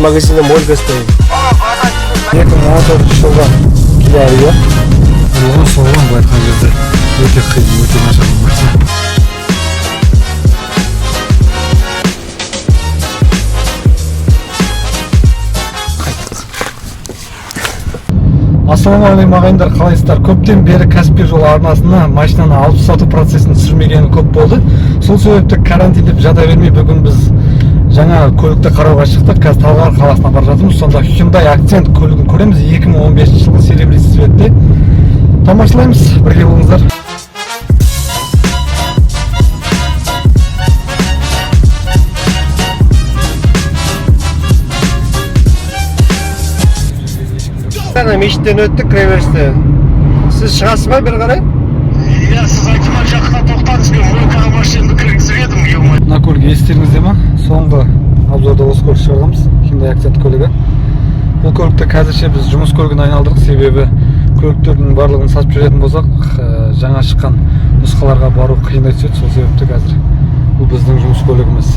магазинде Мольга стоит. 2014 жылғы Kia Rio. Оған соғылған бұл айтқан кезде өте қиын, өте нашар машина. Ассалаумағалейкум ағайындар, қалайсыздар? Көптен бері Каспий жолы арнасына машинаны алып сату процесін түсірмегені көп болды. Сол себепті карантин деп жата бермей бүгін біз жаңа көлікті қарауға шықтық. Қазір Талғар қаласына бара жатырмыз. Сонда Hyundai Accent көлігін көреміз. 2015 жылғы серебристый цветте. Тамашалаймыз, бірге болыңыздар. Мешіттен өттік, кіреберісте. Сіз шығасыз ба бір қарай? Иә, сіз айтыман жаққа тоқтаңыз, мен Мойкаға машинамды кіргізіп едім, елмай. Мына көлік естеріңізде ма? Соңғы обзорда осы көлік шығарғанбыз, Hyundai Accent көлігі. Бұл көлікті қазірше біз жұмыс көлігіне айналдырдық, себебі көліктердің барлығын сатып жүретін болсақ, жаңа шыққан нұсқаларға бару қиындай түседі. Сол себепті қазір бұл біздің жұмыс көлігіміз.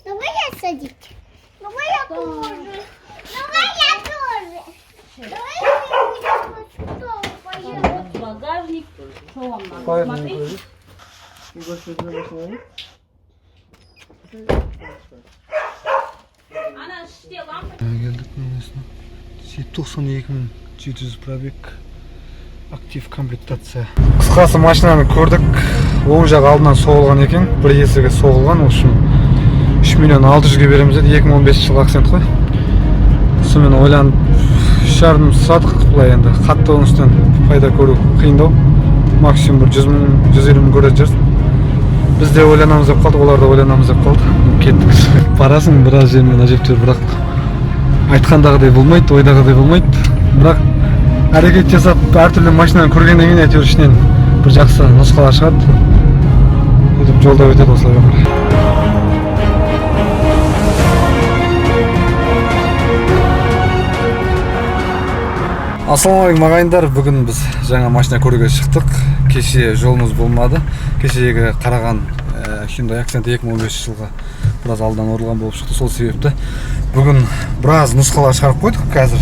Давай я садить. Давай я тоже. Давай я тоже. Давай я тоже. Багажник. Что вам надо? Смотри. Ana işte lampa. Geldik neyesine. 92.700 пробег. Актив комплектация. Қысқасы машинаны көрдік. Оң жақ алдынан соғылған екен. Бір есігі соғылған. Ол үшін 3 миллион 600-ге береміз деді. 2015 жылғы акцент қой. Сонымен ойланып 3,5 сатық. Бұлай енді қатты оның үстінен пайда көру қиындау. Максимум бір 100 мың, 150 мың көреді жүрсін. Біз де ойланамыз деп қалдық, олар да ойланамыз деп қалды. Кеттік. Барасың біраз жермен әжептәуір, бірақ айтқандағыдай болмайды, ойдағыдай болмайды. Бірақ әрекет жасап әртүрлі машинаны көргеннен кейін әйтеуір ішінен бір жақсы нұсқалар шығады. Өтіп жолда өтеді осылай өмір. Ассалаумағалейкум ағайындар, бүгін біз жаңа машина көруге шықтық. Кеше жолымыз болмады. Кешегі қараған Hyundai Accent 2015 жылға біраз алдан орылған болып шықты. Сол себепті бүгін біраз нұсқалар шығарып қойдық. Қазір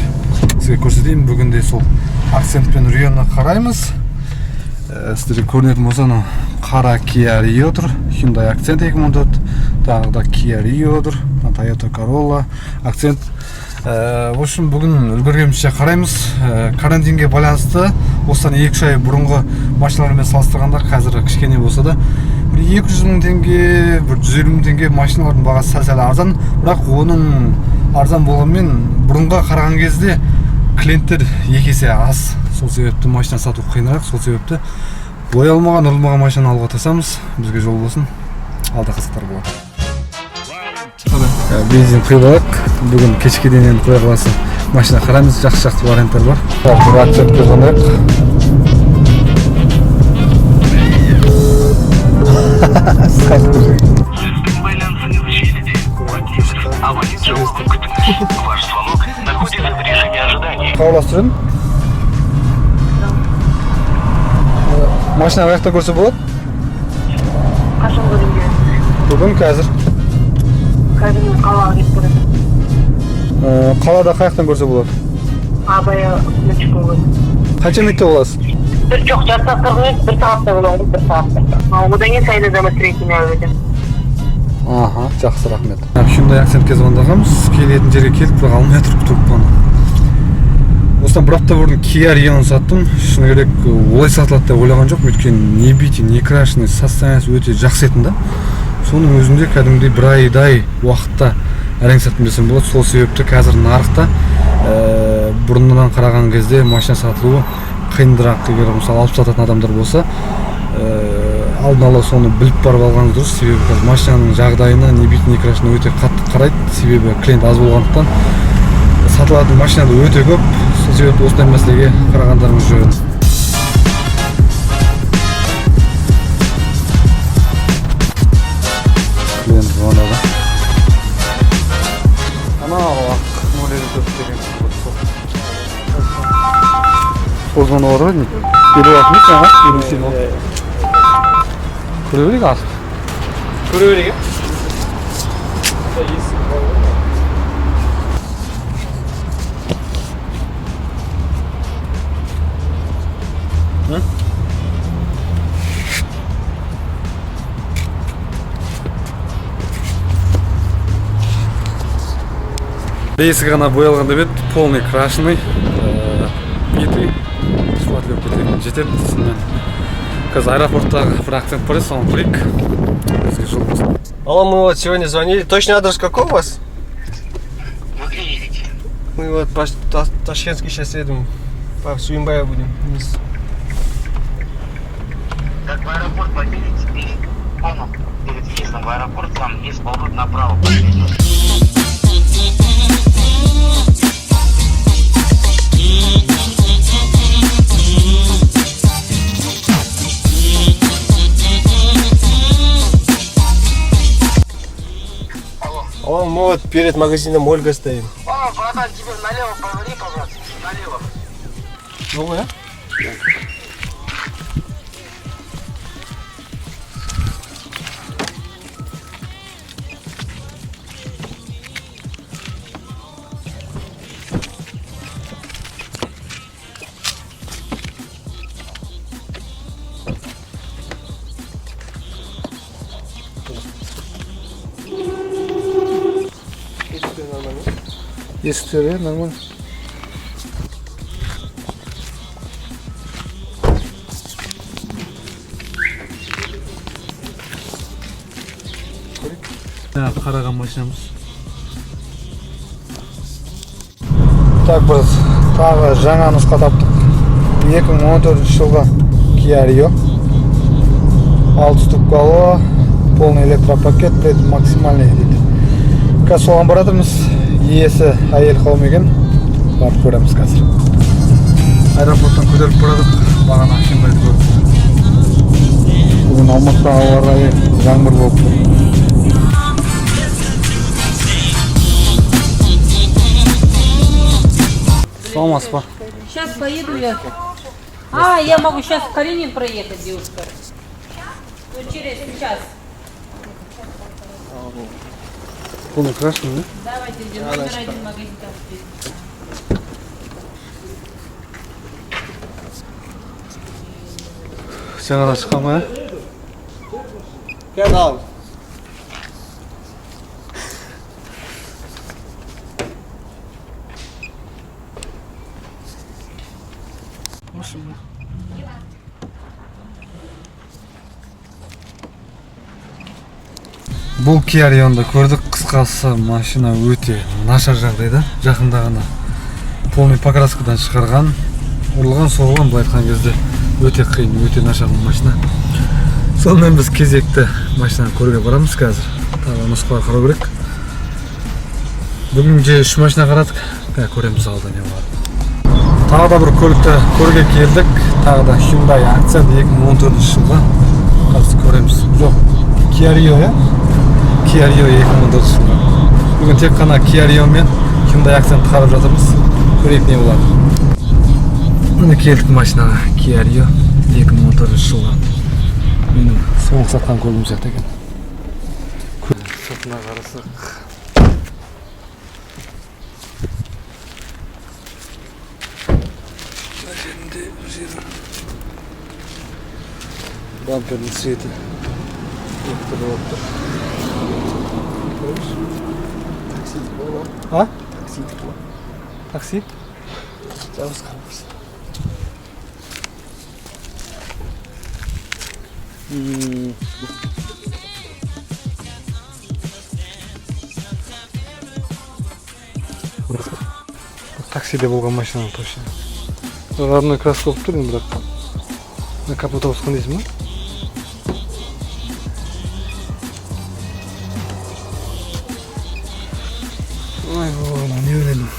сізге көрсетейін. Бүгін де сол Accent пен Rio'ны қараймыз. Сіздерге көрінетін болса, қара Kia Rio тұр, Hyundai Accent 2014, тағы да Kia Rio тұр, Toyota Corolla, Accent. В общем, бүгін үлгергенімізше қараймыз. Карантинге байланысты осыдан 2 ай бұрынғы машиналармен салыстырғанда қазір кішкене болса да 200 мың теңге, 150 мың теңге машиналардың бағасы сәл арзан. Бірақ оның арзан болғанмен бұрынға қараған кезде клиенттер 2 есе аз. Сол себепті машина сату қиынырақ. Сол себепті боялмаған, ұрылмаған машина алуға тырысамыз. Бізге жол болсын. Алда қызықтар болады. Бензин құйылайық. Бүгін кешке дейін құя қаласы машина қараймыз. Жақсы варианттар бар. Бір акцентке қонайық. Қауластырын. Машина қаяқта көрсе болады? Қашан көрінген? Бүгін қазір. Қазір қалаға кетіп көреді. Қалада қаяқтан көрсе болады? Абая үш күн көрді. Қанша минутта боласыз? Бір жоқ, жарты сағатта көреді, 1 сағатта болады, 1 сағатта. Одан кейін сайлада бәсіретін әуеден. Аха, жақсы, рахмет. Hyundai Accentке звондағанбыз. Келетін жерге келіп, бірақ алмай тұрып тұрып. Осыдан бір апта бұрын Kia Rio'ны саттым. Шыны керек, олай сатылады деп ойлаған жоқ. Өйткені не бити, не крашеный, состояниесі өте жақсы етін да. Соның өзінде кәдімгідей бір айдай уақытта әрең саттым десем болады. Сол себепті қазір нарықта бұрыннан қараған кезде машина сатылуы қиындырақ. Егер мысалы алып сататын адамдар болса, алдын ала соны біліп барып алғаныңыз дұрыс. Себебі қазір машинаның жағдайына не бит, не крашына өте қатты қарайды. Себебі клиент аз болғандықтан сатылатын машина да өте көп. Сол себепті осындай мәселеге қарағандарыңыз жөн. Клиент звонады. Анау ақ мөлері көп деген Ozan var mı? Biri yapmış ama birisi yok. Kırıyor mu? Kuru öyle. Рейсі ғана боялған деп еді, полный крашеный. Беті схватлеп кетеді, жетеді. Қазір аэропорттағы бір акцент бар еді, соны көрейік. Бізге жол болсын. Алло, мы вот сегодня звонили. Точный адрес какой у вас? Вы где едете? Мы вот по Ташкентский сейчас едем. По Суимбая будем вниз. Как в аэропорт поедете, перед поном, перед въездом в аэропорт, там есть поворот направо. Алло, мы вот перед магазином Ольга стоим. О, братан, тебе налево поверни, пожалуйста, налево. Новая? Есіктері нормально. Қараған машинамыз. Так, біз тағы жаңа нұсқа таптық. 2014 жылғы Kia Rio. 6 ступкалы, полный электропакет, максимальный дейді. Қазір соған баратырмыз. Иесі әйел қауым екен. Барып көреміз қазір. Аэропорттан көтеріп барадық. Бағана Шимбайды көрдік. Бүгін Алматыда ауа райы жаңбыр болып тұр. Саламатсыз ба? Сейчас поеду я. Я могу сейчас в Калинин проехать, девушка. Ну, через час. Полный красный, да? Давайте, где номер один магазин там стоит. Жаңадан шыққан ба? Gel al. Бұл Kia Rio'nda көрдік. Қысқасы машина өте нашар жағдайда. Жақында ғана полный покраскадан шығарған. Ұрылған, соғылған, былай айтқан кезде өте қиын, өте нашар машина. Сонымен біз кезекті машинаны көруге барамыз қазір. Тағы нұсқалар қарау керек. Бүгін же 3 машина қарадық. Көреміз алда не бар. Тағы да бір көлікті көруге келдік. Тағы да Hyundai Accent 2014 жылғы. Қазір көреміз. Жоқ, Kia Rio, я? Kia Rio 2014 жылғы. Бүгін тек қана Kia Rio мен Hyundai Accent қарап жатырмыз. Көрейік не болады. Міне келдік машинаға. Kia Rio 2014 жылғы. Менің соңғы сатқан көлігім сияқты екен. Сыртына қарасақ. Бампердің цветі өтті болып тұр. Такси было. А? Такси было. Такси? Сейчас скажу. Таксиде болған машина точно. Родной краска болып тұр, бірақ на капота басқан дейсің ба? Ой, не ойлаймын.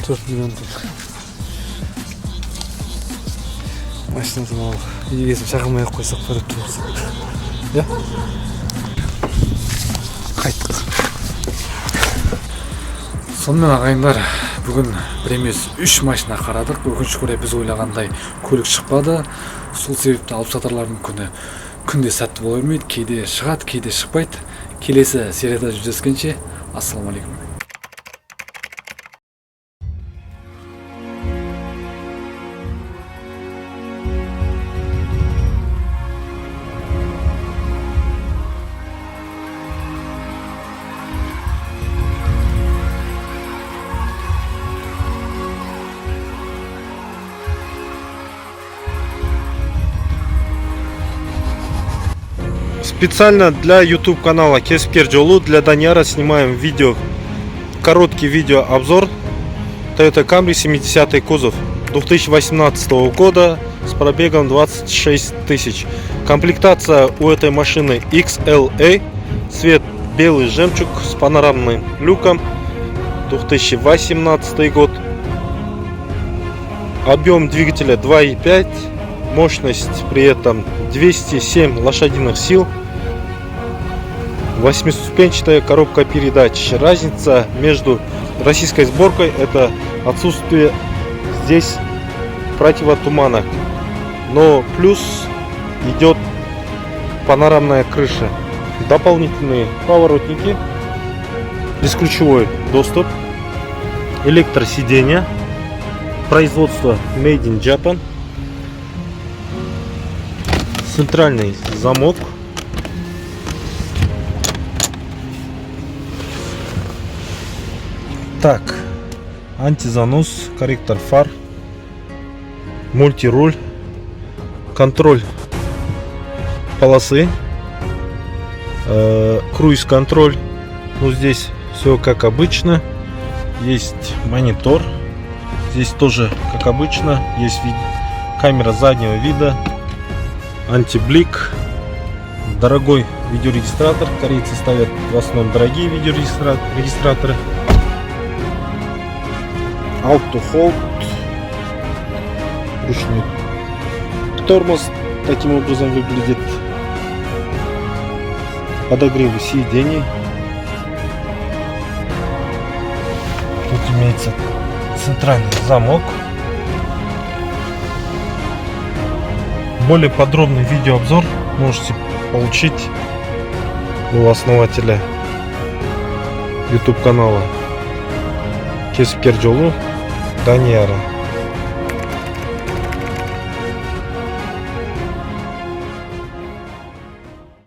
4 миллион тұр. Машинасын ал. Егесін шақырмай ақ қойсақ бар өтті болса. Я? Қайттық. Сонымен ағайындар, бүгін бір емес 3 машина қарадық. Өкінішке орай біз ойлағандай көлік шықпады. Сол себепті алып сатарлардың күнде сәтті бола бермейді. Кейде шығады, кейде шықпайды. Келесі серияда жүздескенше, ассалаумағалейкум. Специально для YouTube канала Кесипкер Жолу для Данияра снимаем видео, короткий видеообзор Toyota Camry 70 кузов 2018 года с пробегом 26 тысяч. Комплектация у этой машины XLA, цвет белый жемчуг с панорамным люком, 2018 год. Объем двигателя 2,5, мощность при этом 207 лошадиных сил. 8-ступенчатая коробка передач. Разница между российской сборкой — это отсутствие здесь противотумана. Но плюс идет панорамная крыша. Дополнительные поворотники, бесключевой доступ, электросиденья, производство Made in Japan, центральный замок, так, антизанос, корректор фар, мультируль, контроль полосы, круиз-контроль. Ну, здесь все как обычно. Есть монитор. Здесь тоже как обычно. Есть камера заднего вида, антиблик, дорогой видеорегистратор. Корейцы ставят в основном дорогие видеорегистраторы. Auto-hold, ручной тормоз таким образом выглядит. Подогревы сидений. Тут имеется центральный замок. Более подробный видеообзор можете получить у основателя YouTube канала Кесипкер Жолу Данияра.